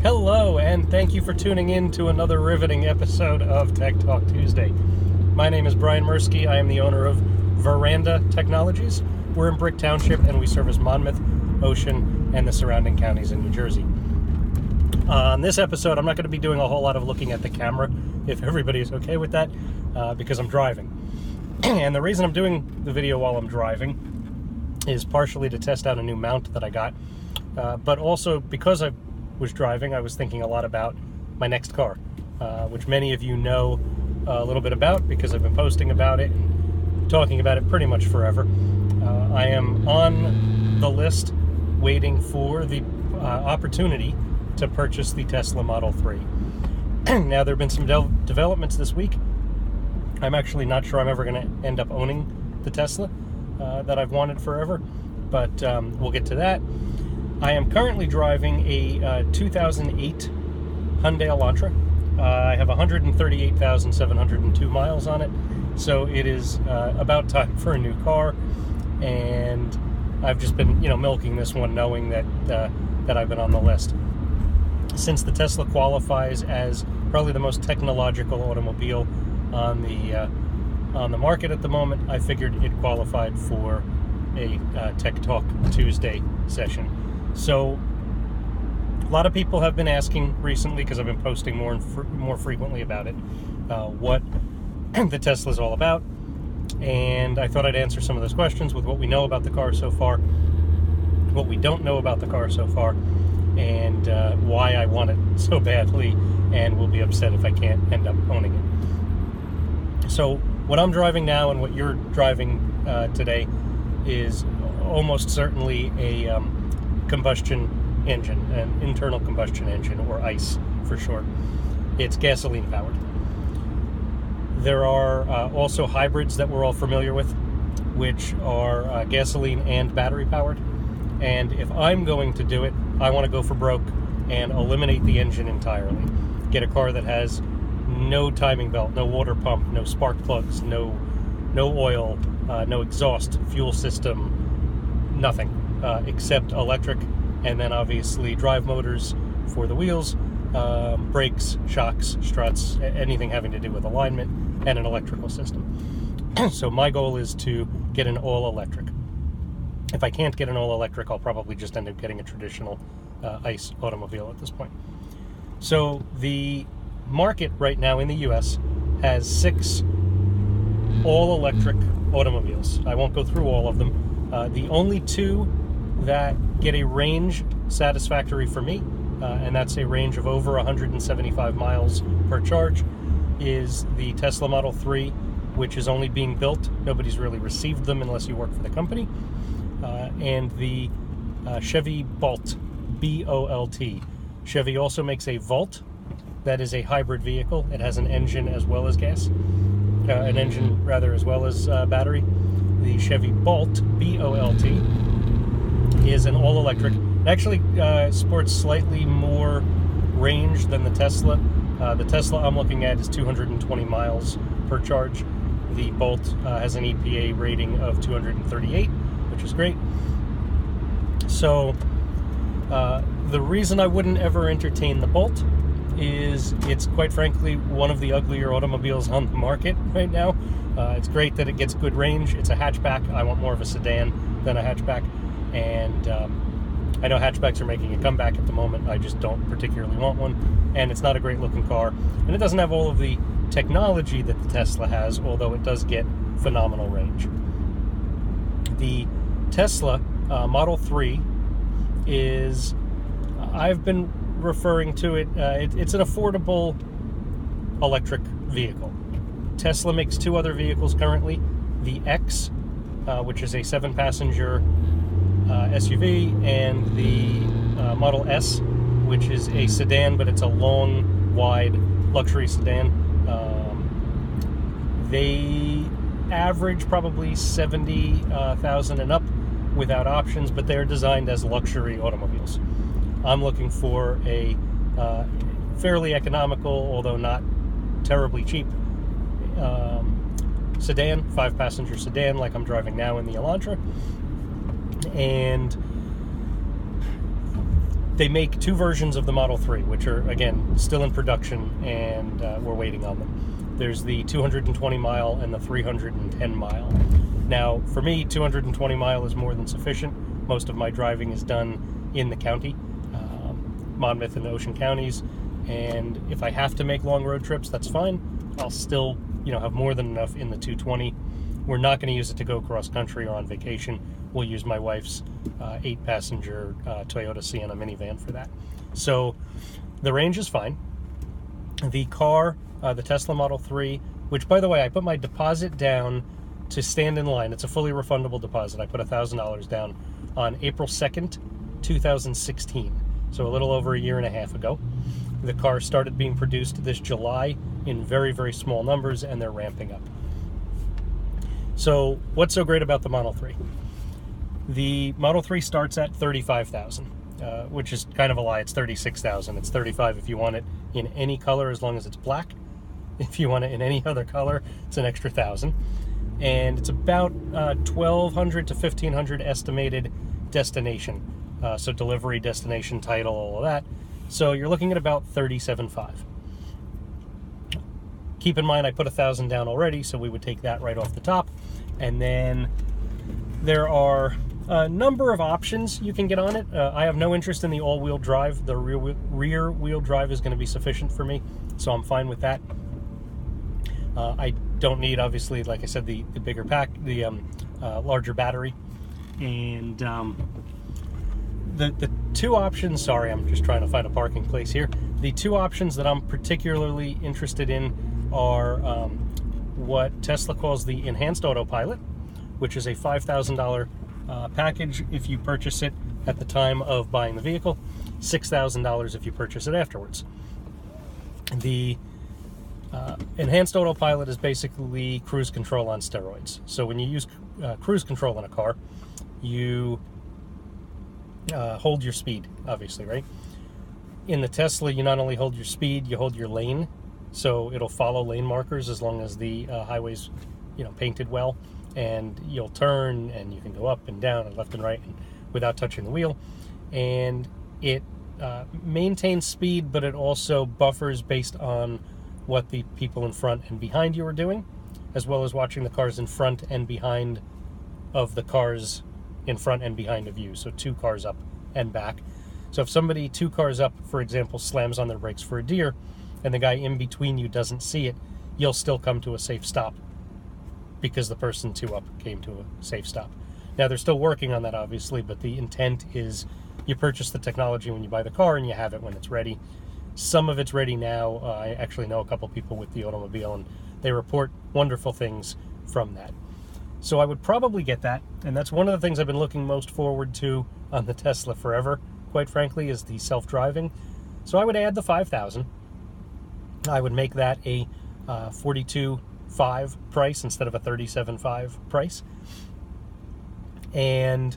Hello, and thank you for tuning in to another riveting episode of Tech Talk Tuesday. My name is Brian Mursky. I am the owner of Veranda Technologies. We're in Brick Township, and we service Monmouth, Ocean, and the surrounding counties in New Jersey. On this episode, I'm not going to be doing a whole lot of looking at the camera, if everybody is okay with that, because I'm driving. And the reason I'm doing the video while I'm driving is partially to test out a new mount that I got, but also because I was driving, I was thinking a lot about my next car, which many of you know a little bit about because I've been posting about it and talking about it pretty much forever. I am on the list waiting for the opportunity to purchase the Tesla Model 3. Now, there have been some developments this week. I'm actually not sure I'm ever going to end up owning the Tesla that I've wanted forever, but we'll get to that. I am currently driving a 2008 Hyundai Elantra. I have 138,702 miles on it, so it is about time for a new car. And I've just been, milking this one, knowing that I've been on the list. Since the Tesla qualifies as probably the most technological automobile on the market at the moment, I figured it qualified for a Tech Talk Tuesday session. So a lot of people have been asking recently, because I've been posting more frequently about it, what the Tesla is all about. And I thought I'd answer some of those questions with what we know about the car so far, what we don't know about the car so far, and why I want it so badly and will be upset if I can't end up owning it. So what I'm driving now and what you're driving today is almost certainly a combustion engine, an internal combustion engine, or ICE for short. It's gasoline powered. There are also hybrids that we're all familiar with, which are gasoline and battery powered. And if I'm going to do it, I want to go for broke and eliminate the engine entirely. Get a car that has no timing belt, no water pump, no spark plugs, no oil, no exhaust, fuel system, nothing. Except electric, and then obviously drive motors for the wheels, brakes, shocks, struts, anything having to do with alignment, and an electrical system. So my goal is to get an all-electric. If I can't get an all-electric, I'll probably just end up getting a traditional ICE automobile at this point. So the market right now in the US has 6 all-electric automobiles. I won't go through all of them. The only 2 that get a range satisfactory for me, and that's a range of over 175 miles per charge, is the Tesla Model 3, which is only being built. Nobody's really received them unless you work for the company. And the Chevy Bolt, B-O-L-T. Chevy also makes a Volt that is a hybrid vehicle. It has an engine as well as gas. As well as battery. The Chevy Bolt, B-O-L-T, is an all-electric. It actually sports slightly more range than the Tesla. The Tesla I'm looking at is 220 miles per charge. The Bolt has an EPA rating of 238, which is great. So the reason I wouldn't ever entertain the Bolt is it's quite frankly one of the uglier automobiles on the market right now. It's great that it gets good range. It's a hatchback. I want more of a sedan than a hatchback. And I know hatchbacks are making a comeback at the moment. I just don't particularly want one. And it's not a great looking car. And it doesn't have all of the technology that the Tesla has, although it does get phenomenal range. The Tesla Model 3 is, I've been referring to it, it's an affordable electric vehicle. Tesla makes 2 other vehicles currently. The X, which is a 7-passenger SUV, and the Model S, which is a sedan, but it's a long, wide luxury sedan. They average probably 70,000 and up without options, but they're designed as luxury automobiles. I'm looking for a fairly economical, although not terribly cheap, sedan, 5-passenger sedan, like I'm driving now in the Elantra. And They make two versions of the Model 3, which are, again, still in production, and we're waiting on them. There's the 220 mile and the 310 mile. Now, for me, 220 mile is more than sufficient. Most of my driving is done in the county, Monmouth and Ocean counties, and if I have to make long road trips, that's fine. I'll still, have more than enough in the 220. We're not going to use it to go cross country or on vacation. We'll use my wife's 8-passenger Toyota Sienna minivan for that. So the range is fine. The car, the Tesla Model 3, which, by the way, I put my deposit down to stand in line. It's a fully refundable deposit. I put $1,000 down on April 2nd, 2016. So a little over a year and a half ago. The car started being produced this July in very, very small numbers, and they're ramping up. So what's so great about the Model 3? The Model 3 starts at $35,000, which is kind of a lie. It's $36,000. It's $35,000 if you want it in any color, as long as it's black. If you want it in any other color, it's an extra $1,000. And it's about $1,200 to $1,500 estimated destination. So delivery, destination, title, all of that. So you're looking at about $37,500. Keep in mind, I put $1,000 down already, so we would take that right off the top. And then there are a number of options you can get on it. I have no interest in the all-wheel drive. The rear-wheel drive is going to be sufficient for me, so I'm fine with that. I don't need, obviously, like I said, the bigger pack, the larger battery. And the two options, sorry, I'm just trying to find a parking place here. The two options that I'm particularly interested in are what Tesla calls the Enhanced Autopilot, which is a $5,000 package if you purchase it at the time of buying the vehicle, $6,000 if you purchase it afterwards. The Enhanced Autopilot is basically cruise control on steroids. So when you use cruise control in a car, you hold your speed, obviously, right? In the Tesla, you not only hold your speed, you hold your lane, so it'll follow lane markers as long as the highway's, painted well, and you'll turn, and you can go up and down and left and right without touching the wheel. And it maintains speed, but it also buffers based on what the people in front and behind you are doing, as well as watching the cars in front and behind of the cars in front and behind of you, so 2 cars up and back. So if somebody 2 cars up, for example, slams on their brakes for a deer, and the guy in between you doesn't see it, you'll still come to a safe stop because the person 2 up came to a safe stop. Now, they're still working on that, obviously, but the intent is you purchase the technology when you buy the car and you have it when it's ready. Some of it's ready now. I actually know a couple people with the automobile, and they report wonderful things from that. So I would probably get that, and that's one of the things I've been looking most forward to on the Tesla forever, quite frankly, is the self-driving. So I would add the $5,000. I would make that a $42,500 price instead of a $37,500 price. And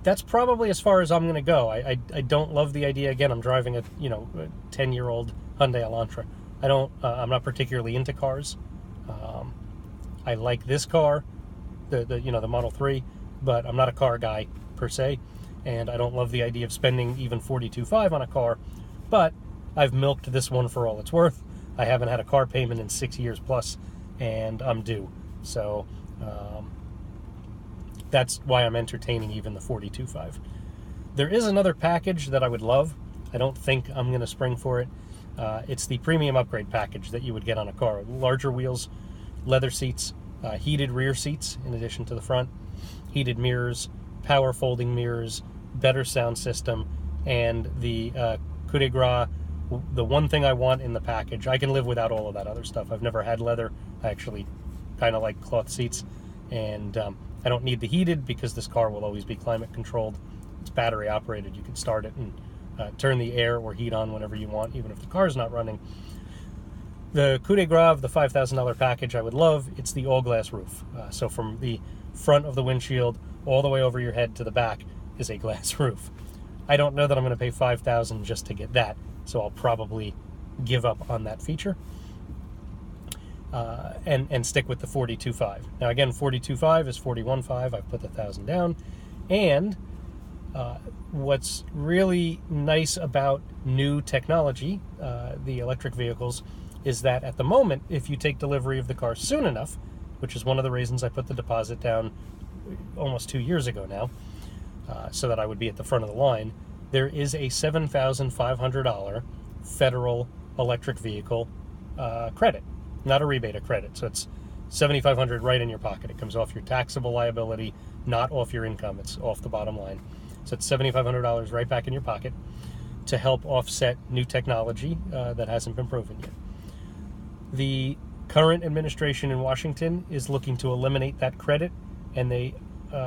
that's probably as far as I'm going to go. I don't love the idea. Again, I'm driving a 10-year-old Hyundai Elantra. I'm not particularly into cars. I like this car, the Model 3, but I'm not a car guy per se, and I don't love the idea of spending even $42,500 on a car. But I've milked this one for all it's worth. I haven't had a car payment in 6 years plus, and I'm due. So that's why I'm entertaining even the $42,500. There is another package that I would love. I don't think I'm going to spring for it. It's the premium upgrade package that you would get on a car. Larger wheels, leather seats, heated rear seats in addition to the front, heated mirrors, power folding mirrors, better sound system, and the coup de grace, the one thing I want in the package. I can live without all of that other stuff. I've never had leather. I actually kind of like cloth seats, and I don't need the heated because this car will always be climate controlled. It's battery operated. You can start it and turn the air or heat on whenever you want, even if the car's not running. The coup de grace of the $5,000 package I would love. It's the all-glass roof. So from the front of the windshield all the way over your head to the back is a glass roof. I don't know that I'm going to pay $5,000 just to get that, so I'll probably give up on that feature and stick with the $42,500. Now again, $42,500 is $41,500. I've put the $1,000 down, and What's really nice about new technology, the electric vehicles, is that at the moment, if you take delivery of the car soon enough, which is one of the reasons I put the deposit down almost 2 years ago now, so that I would be at the front of the line, there is a $7,500 federal electric vehicle credit, not a rebate, a credit. So it's $7,500 right in your pocket. It comes off your taxable liability, not off your income. It's off the bottom line. So it's $7,500 right back in your pocket to help offset new technology that hasn't been proven yet. The current administration in Washington is looking to eliminate that credit, and they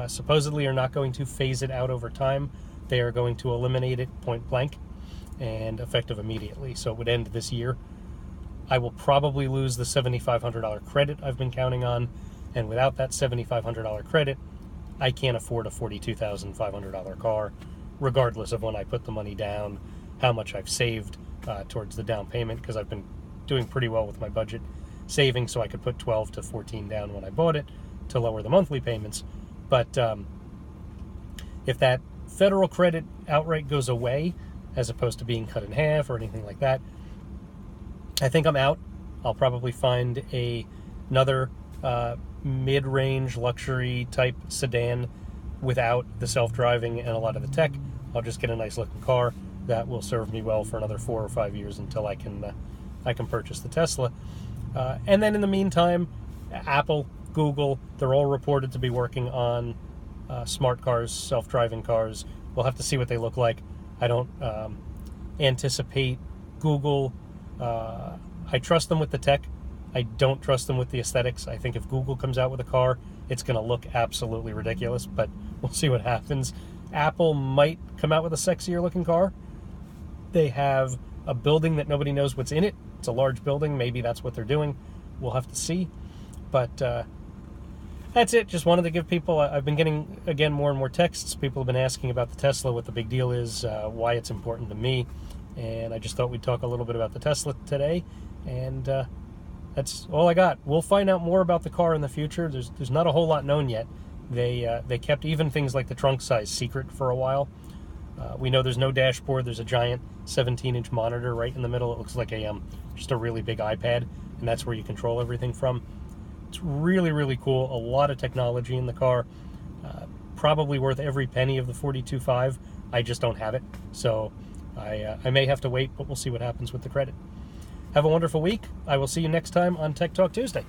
supposedly are not going to phase it out over time. They are going to eliminate it point blank and effective immediately. So it would end this year. I will probably lose the $7,500 credit I've been counting on, and without that $7,500 credit, I can't afford a $42,500 car, regardless of when I put the money down, how much I've saved towards the down payment, because I've been doing pretty well with my budget saving, so I could put 12 to 14 down when I bought it to lower the monthly payments. But if that federal credit outright goes away, as opposed to being cut in half or anything like that, I think I'm out. I'll probably find another mid-range luxury type sedan without the self-driving and a lot of the tech. I'll just get a nice looking car that will serve me well for another 4 or 5 years until I can purchase the Tesla. And then in the meantime, Apple, Google, they're all reported to be working on smart cars, self-driving cars. We'll have to see what they look like. I don't anticipate Google. I trust them with the tech. I don't trust them with the aesthetics. I think if Google comes out with a car, it's going to look absolutely ridiculous, but we'll see what happens. Apple might come out with a sexier looking car. They have a building that nobody knows what's in it. It's a large building. Maybe that's what they're doing. We'll have to see. But that's it. Just wanted to give people, I've been getting, again, more and more texts. People have been asking about the Tesla, what the big deal is, why it's important to me. And I just thought we'd talk a little bit about the Tesla today. And that's all I got. We'll find out more about the car in the future. There's not a whole lot known yet. They kept even things like the trunk size secret for a while. We know there's no dashboard. There's a giant 17-inch monitor right in the middle. It looks like just a really big iPad, and that's where you control everything from. It's really, really cool. A lot of technology in the car. Probably worth every penny of the $42,500. I just don't have it. So I may have to wait, but we'll see what happens with the credit. Have a wonderful week. I will see you next time on Tech Talk Tuesday.